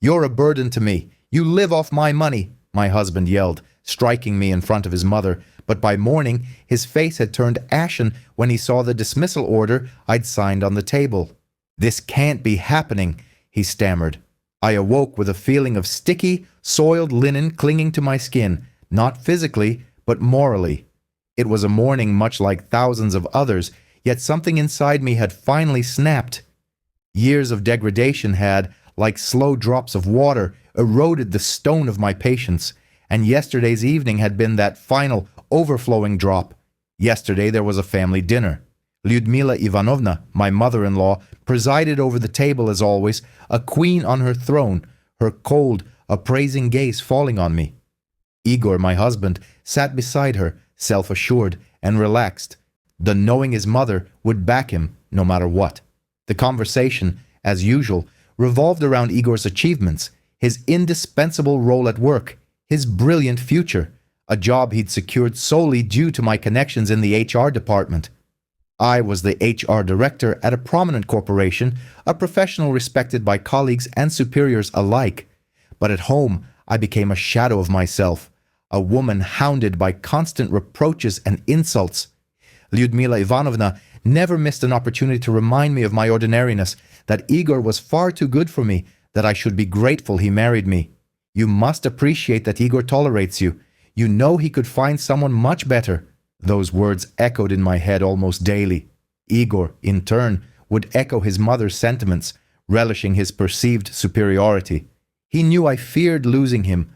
"You're a burden to me. You live off my money," my husband yelled, striking me in front of his mother. But by morning, his face had turned ashen when he saw the dismissal order I'd signed on the table. "This can't be happening," he stammered. I awoke with a feeling of sticky, soiled linen clinging to my skin, not physically, but morally. It was a morning much like thousands of others, yet something inside me had finally snapped. Years of degradation had, like slow drops of water, eroded the stone of my patience, and yesterday's evening had been that final, overflowing drop. Yesterday there was a family dinner. Lyudmila Ivanovna, my mother-in-law, presided over the table as always, a queen on her throne, her cold, appraising gaze falling on me. Igor, my husband, sat beside her, self-assured and relaxed, the knowing his mother would back him no matter what. The conversation, as usual, revolved around Igor's achievements, his indispensable role at work, his brilliant future, a job he'd secured solely due to my connections in the HR department. I was the HR director at a prominent corporation, a professional respected by colleagues and superiors alike. But at home, I became a shadow of myself, a woman hounded by constant reproaches and insults. Lyudmila Ivanovna never missed an opportunity to remind me of my ordinariness, that Igor was far too good for me, that I should be grateful he married me. "You must appreciate that Igor tolerates you. You know he could find someone much better." Those words echoed in my head almost daily. Igor, in turn, would echo his mother's sentiments, relishing his perceived superiority. He knew I feared losing him,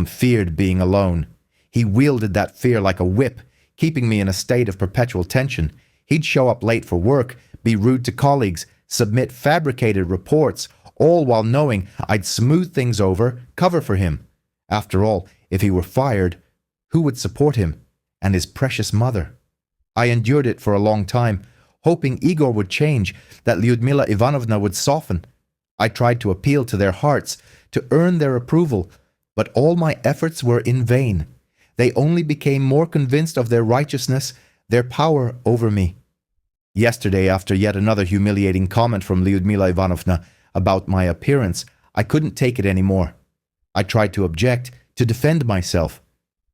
feared being alone. He wielded that fear like a whip, keeping me in a state of perpetual tension. He'd show up late for work, be rude to colleagues, submit fabricated reports, all while knowing I'd smooth things over, cover for him. After all, if he were fired, who would support him? And his precious mother. I endured it for a long time, hoping Igor would change, that Lyudmila Ivanovna would soften. I tried to appeal to their hearts, to earn their approval, but all my efforts were in vain. They only became more convinced of their righteousness, their power over me. Yesterday, after yet another humiliating comment from Lyudmila Ivanovna about my appearance, I couldn't take it anymore. I tried to object, to defend myself.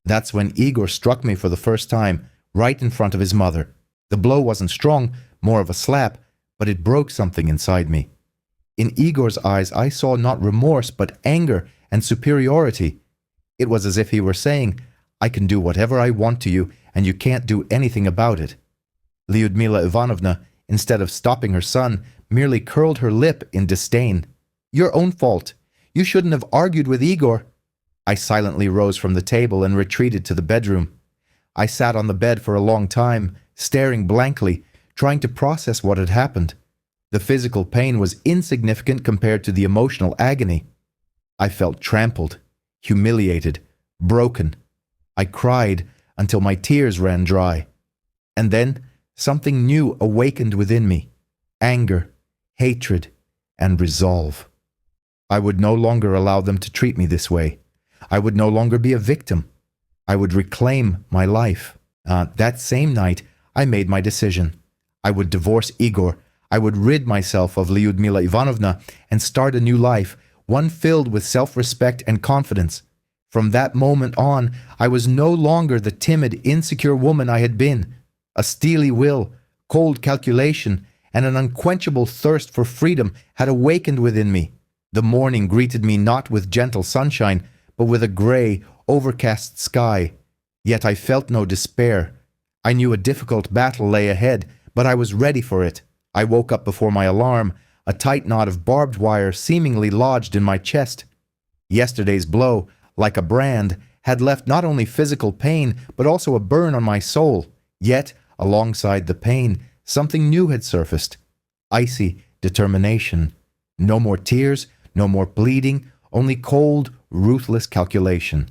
That's when Igor struck me for the first time, right in front of his mother. The blow wasn't strong, more of a slap, but it broke something inside me. In Igor's eyes, I saw not remorse, but anger and superiority. It was as if he were saying, "I can do whatever I want to you, and you can't do anything about it." Lyudmila Ivanovna, instead of stopping her son, merely curled her lip in disdain. "Your own fault. You shouldn't have argued with Igor." I silently rose from the table and retreated to the bedroom. I sat on the bed for a long time, staring blankly, trying to process what had happened. The physical pain was insignificant compared to the emotional agony. I felt trampled, humiliated, broken. I cried until my tears ran dry. And then something new awakened within me: anger, hatred, and resolve. I would no longer allow them to treat me this way. I would no longer be a victim. I would reclaim my life. That same night, I made my decision. I would divorce Igor. I would rid myself of Lyudmila Ivanovna and start a new life, one filled with self-respect and confidence. From that moment on, I was no longer the timid, insecure woman I had been. A steely will, cold calculation, and an unquenchable thirst for freedom had awakened within me. The morning greeted me not with gentle sunshine, but with a gray, overcast sky. Yet I felt no despair. I knew a difficult battle lay ahead, but I was ready for it. I woke up before my alarm, a tight knot of barbed wire seemingly lodged in my chest. Yesterday's blow, like a brand, had left not only physical pain, but also a burn on my soul. Yet, alongside the pain, something new had surfaced. Icy determination. No more tears, no more bleeding, only cold, ruthless calculation.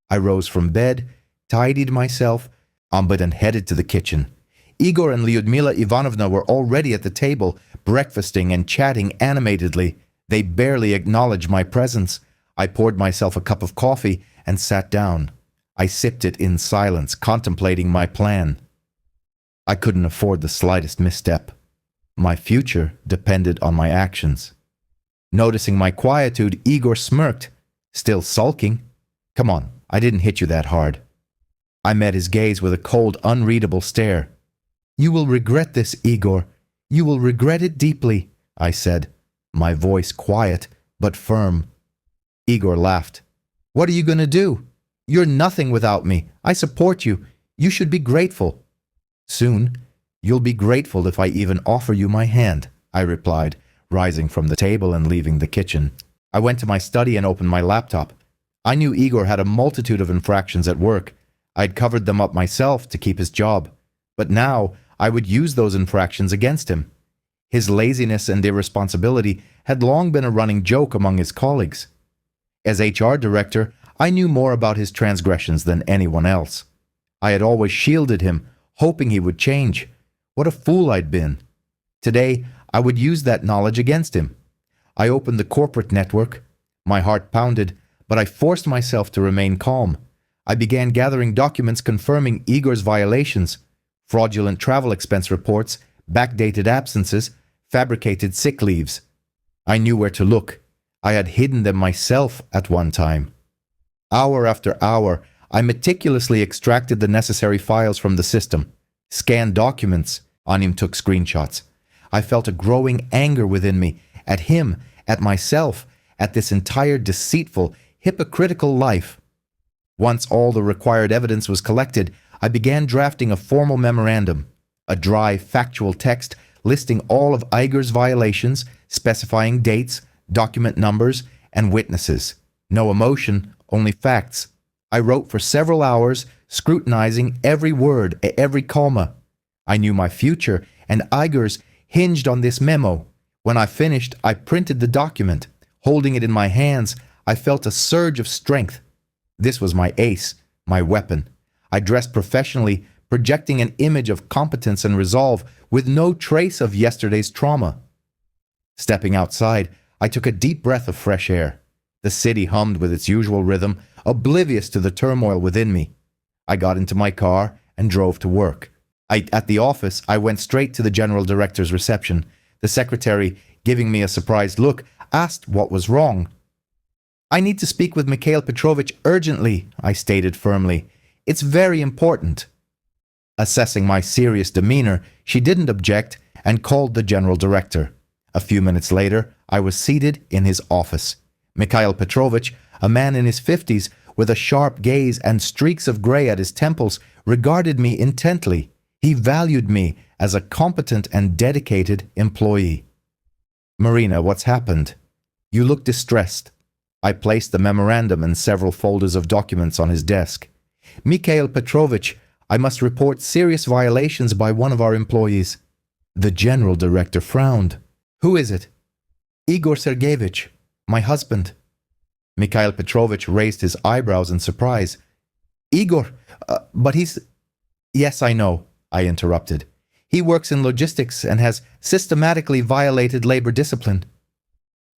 I rose from bed, tidied myself, and headed to the kitchen. Igor and Lyudmila Ivanovna were already at the table, breakfasting and chatting animatedly. They barely acknowledged my presence. I poured myself a cup of coffee and sat down. I sipped it in silence, contemplating my plan. I couldn't afford the slightest misstep. My future depended on my actions. Noticing my quietude, Igor smirked. Still sulking? Come on, I didn't hit you that hard. I met his gaze with a cold, unreadable stare. You will regret this, Igor. You will regret it deeply, I said, my voice quiet but firm. Igor laughed. What are you going to do? You're nothing without me. I support you. You should be grateful. Soon, you'll be grateful if I even offer you my hand, I replied, rising from the table and leaving the kitchen. I went to my study and opened my laptop. I knew Igor had a multitude of infractions at work. I'd covered them up myself to keep his job. But now, I would use those infractions against him. His laziness and irresponsibility had long been a running joke among his colleagues. As HR director, I knew more about his transgressions than anyone else. I had always shielded him, hoping he would change. What a fool I'd been. Today, I would use that knowledge against him. I opened the corporate network. My heart pounded, but I forced myself to remain calm. I began gathering documents confirming Igor's violations, fraudulent travel expense reports, backdated absences, fabricated sick leaves. I knew where to look. I had hidden them myself at one time. Hour after hour, I meticulously extracted the necessary files from the system, scanned documents. Anim took screenshots. I felt a growing anger within me, at him, at myself, at this entire deceitful, hypocritical life. Once all the required evidence was collected, I began drafting a formal memorandum, a dry, factual text listing all of Igor's violations, specifying dates, document numbers, and witnesses. No emotion, only facts. I wrote for several hours, scrutinizing every word, every comma. I knew my future, and Igor's hinged on this memo. When I finished, I printed the document. Holding it in my hands, I felt a surge of strength. This was my ace, my weapon. I dressed professionally, projecting an image of competence and resolve with no trace of yesterday's trauma. Stepping outside, I took a deep breath of fresh air. The city hummed with its usual rhythm, oblivious to the turmoil within me. I got into my car and drove to work. At the office, I went straight to the general director's reception. The secretary, giving me a surprised look, asked what was wrong. I need to speak with Mikhail Petrovich urgently, I stated firmly. It's very important. Assessing my serious demeanor, she didn't object and called the general director. A few minutes later, I was seated in his office. Mikhail Petrovich, a man in his 50s, with a sharp gaze and streaks of gray at his temples, regarded me intently. He valued me as a competent and dedicated employee. Marina, what's happened? You look distressed. I placed the memorandum and several folders of documents on his desk. Mikhail Petrovich, I must report serious violations by one of our employees. The general director frowned. Who is it? Igor Sergeyevich, my husband. Mikhail Petrovich raised his eyebrows in surprise. Igor, but he's... Yes, I know, I interrupted. He works in logistics and has systematically violated labor discipline.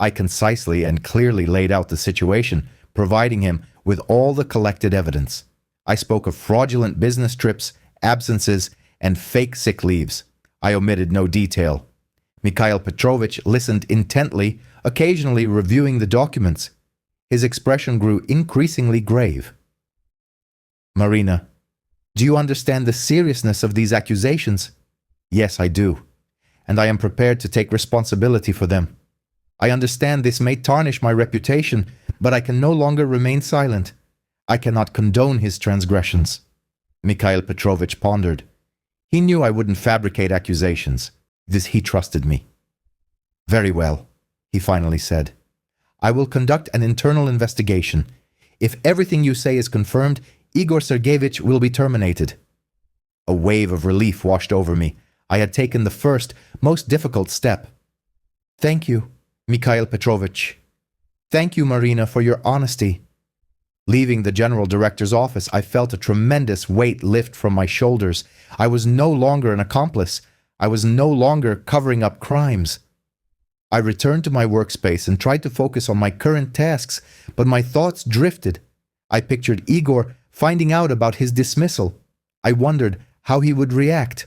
I concisely and clearly laid out the situation, providing him with all the collected evidence. I spoke of fraudulent business trips, absences, and fake sick leaves. I omitted no detail. Mikhail Petrovich listened intently, occasionally reviewing the documents. His expression grew increasingly grave. Marina, do you understand the seriousness of these accusations? Yes, I do, and I am prepared to take responsibility for them. I understand this may tarnish my reputation, but I can no longer remain silent. I cannot condone his transgressions. Mikhail Petrovich pondered. He knew I wouldn't fabricate accusations. He trusted me. Very well, he finally said. I will conduct an internal investigation. If everything you say is confirmed, Igor Sergeyevich will be terminated. A wave of relief washed over me. I had taken the first, most difficult step. Thank you, Mikhail Petrovich. Thank you, Marina, for your honesty. Leaving the general director's office, I felt a tremendous weight lift from my shoulders. I was no longer an accomplice. I was no longer covering up crimes. I returned to my workspace and tried to focus on my current tasks, but my thoughts drifted. I pictured Igor finding out about his dismissal. I wondered how he would react.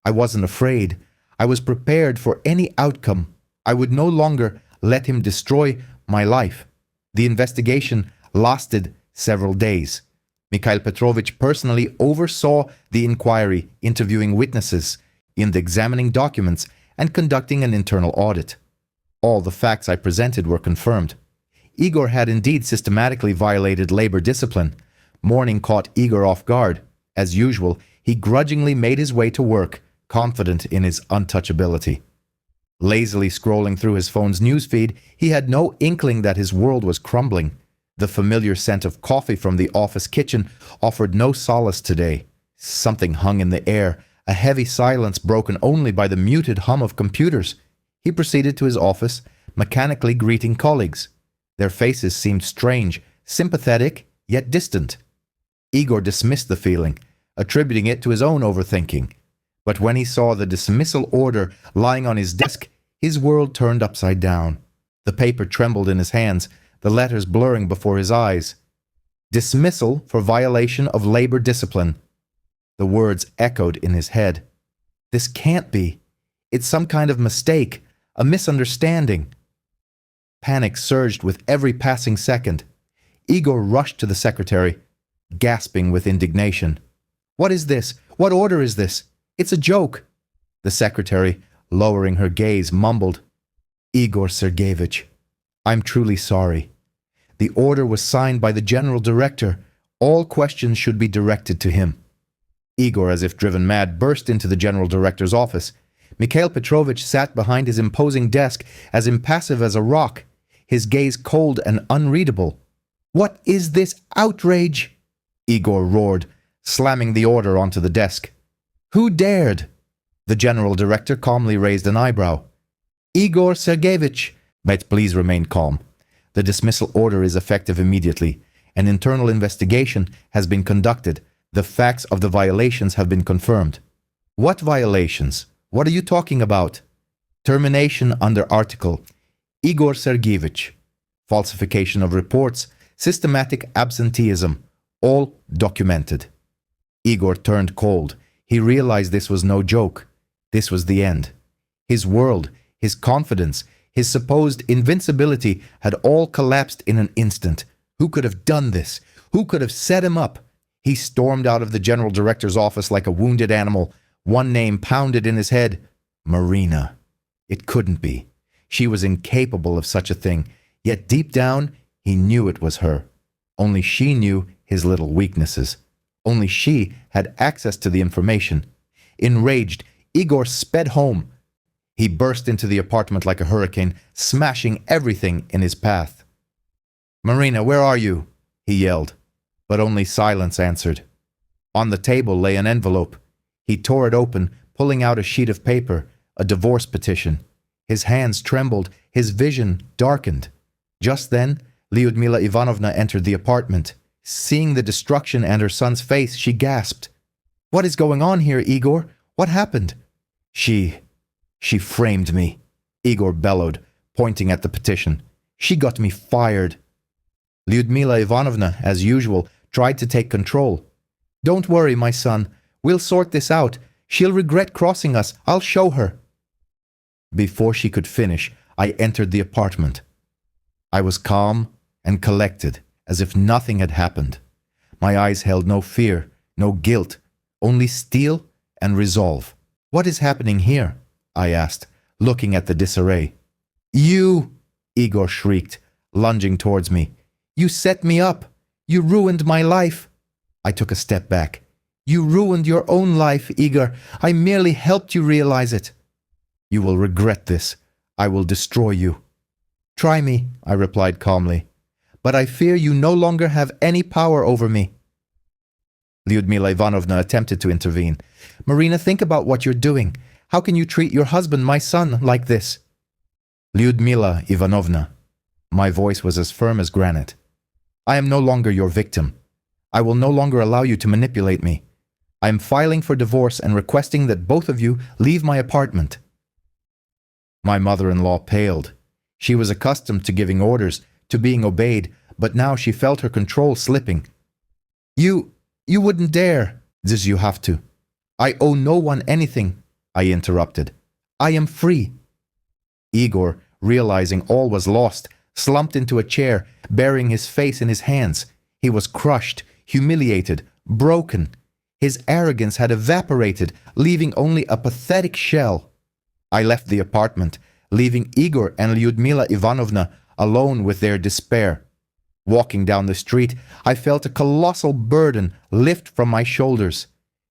I wasn't afraid. I was prepared for any outcome. I would no longer let him destroy my life. The investigation lasted several days. Mikhail Petrovich personally oversaw the inquiry, interviewing witnesses, examining documents, and conducting an internal audit. All the facts I presented were confirmed. Igor had indeed systematically violated labor discipline. Morning caught Igor off guard. As usual, he grudgingly made his way to work, confident in his untouchability. Lazily scrolling through his phone's newsfeed, he had no inkling that his world was crumbling. The familiar scent of coffee from the office kitchen offered no solace today. Something hung in the air, a heavy silence broken only by the muted hum of computers. He proceeded to his office, mechanically greeting colleagues. Their faces seemed strange, sympathetic, yet distant. Igor dismissed the feeling, attributing it to his own overthinking. But when he saw the dismissal order lying on his desk, his world turned upside down. The paper trembled in his hands, the letters blurring before his eyes. Dismissal for violation of labor discipline. The words echoed in his head. This can't be. It's some kind of mistake, a misunderstanding. Panic surged with every passing second. Igor rushed to the secretary, gasping with indignation. What is this? What order is this? It's a joke. The secretary, lowering her gaze, mumbled, Igor Sergeyevich, I'm truly sorry. The order was signed by the general director. All questions should be directed to him. Igor, as if driven mad, burst into the general director's office. Mikhail Petrovich sat behind his imposing desk, as impassive as a rock, his gaze cold and unreadable. What is this outrage? Igor roared, slamming the order onto the desk. Who dared? The general director calmly raised an eyebrow. Igor Sergeyevich, but please remain calm. The dismissal order is effective immediately. An internal investigation has been conducted. The facts of the violations have been confirmed. What violations? What are you talking about? Termination under article Igor Sergeyevich. Falsification of reports, systematic absenteeism, all documented. Igor turned cold. He realized this was no joke. This was the end. His world, his confidence, his supposed invincibility had all collapsed in an instant. Who could have done this? Who could have set him up? He stormed out of the general director's office like a wounded animal. One name pounded in his head. Marina. It couldn't be. She was incapable of such a thing. Yet deep down, he knew it was her. Only she knew his little weaknesses. Only she had access to the information. Enraged, Igor sped home. He burst into the apartment like a hurricane, smashing everything in his path. Marina, where are you? He yelled. But only silence answered. On the table lay an envelope. He tore it open, pulling out a sheet of paper, a divorce petition. His hands trembled, his vision darkened. Just then, Lyudmila Ivanovna entered the apartment. Seeing the destruction and her son's face, she gasped. What is going on here, Igor? What happened? She framed me, Igor bellowed, pointing at the petition. She got me fired. Lyudmila Ivanovna, as usual, tried to take control. Don't worry, my son. We'll sort this out. She'll regret crossing us. I'll show her. Before she could finish, I entered the apartment. I was calm and collected, as if nothing had happened. My eyes held no fear, no guilt, only steel and resolve. What is happening here? I asked, looking at the disarray. You, Igor shrieked, lunging towards me. You set me up. You ruined my life. I took a step back. You ruined your own life, Igor. I merely helped you realize it. You will regret this. I will destroy you. Try me, I replied calmly. But I fear you no longer have any power over me. Lyudmila Ivanovna attempted to intervene. Marina, think about what you're doing. How can you treat your husband, my son, like this? Lyudmila Ivanovna. My voice was as firm as granite. I am no longer your victim. I will no longer allow you to manipulate me. I am filing for divorce and requesting that both of you leave my apartment. My mother-in-law paled. She was accustomed to giving orders, to being obeyed, but now she felt her control slipping. You wouldn't dare. This you have to. I owe no one anything, I interrupted. I am free. Igor, realizing all was lost, slumped into a chair, burying his face in his hands. He was crushed, humiliated, broken. His arrogance had evaporated, leaving only a pathetic shell. I left the apartment, leaving Igor and Lyudmila Ivanovna alone with their despair. Walking down the street, I felt a colossal burden lift from my shoulders.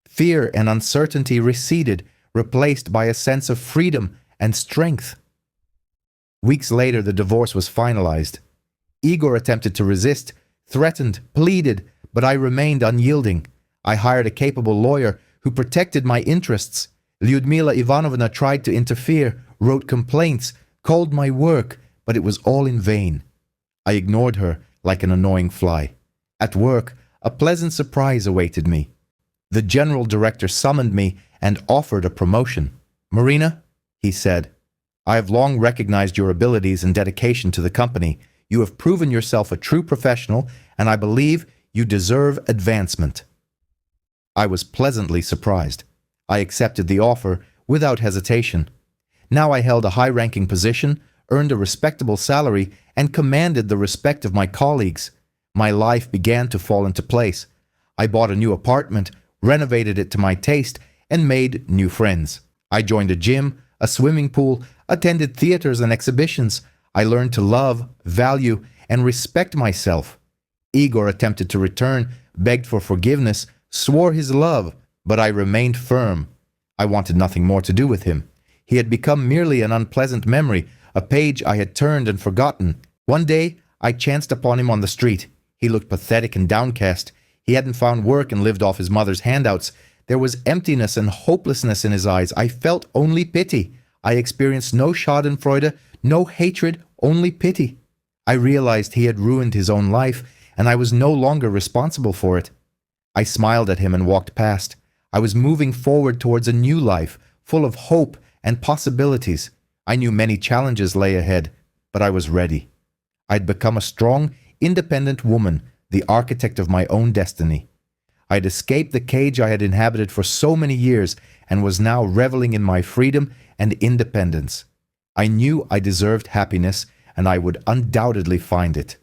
Fear and uncertainty receded, replaced by a sense of freedom and strength. Weeks later, the divorce was finalized. Igor attempted to resist, threatened, pleaded, but I remained unyielding. I hired a capable lawyer who protected my interests. Lyudmila Ivanovna tried to interfere, wrote complaints, called my work, but it was all in vain. I ignored her like an annoying fly. At work, a pleasant surprise awaited me. The general director summoned me and offered a promotion. "Marina," he said, "I have long recognized your abilities and dedication to the company. You have proven yourself a true professional, and I believe you deserve advancement." I was pleasantly surprised. I accepted the offer without hesitation. Now I held a high-ranking position, earned a respectable salary, and commanded the respect of my colleagues. My life began to fall into place. I bought a new apartment, renovated it to my taste, and made new friends. I joined a gym, a swimming pool, attended theaters and exhibitions. I learned to love, value, and respect myself. Igor attempted to return, begged for forgiveness, swore his love, but I remained firm. I wanted nothing more to do with him. He had become merely an unpleasant memory, a page I had turned and forgotten. One day, I chanced upon him on the street. He looked pathetic and downcast. He hadn't found work and lived off his mother's handouts. There was emptiness and hopelessness in his eyes. I felt only pity. I experienced no schadenfreude, no hatred, only pity. I realized he had ruined his own life, and I was no longer responsible for it. I smiled at him and walked past. I was moving forward towards a new life, full of hope and possibilities. I knew many challenges lay ahead, but I was ready. I'd become a strong, independent woman, the architect of my own destiny. I'd escaped the cage I had inhabited for so many years and was now reveling in my freedom and independence. I knew I deserved happiness, and I would undoubtedly find it.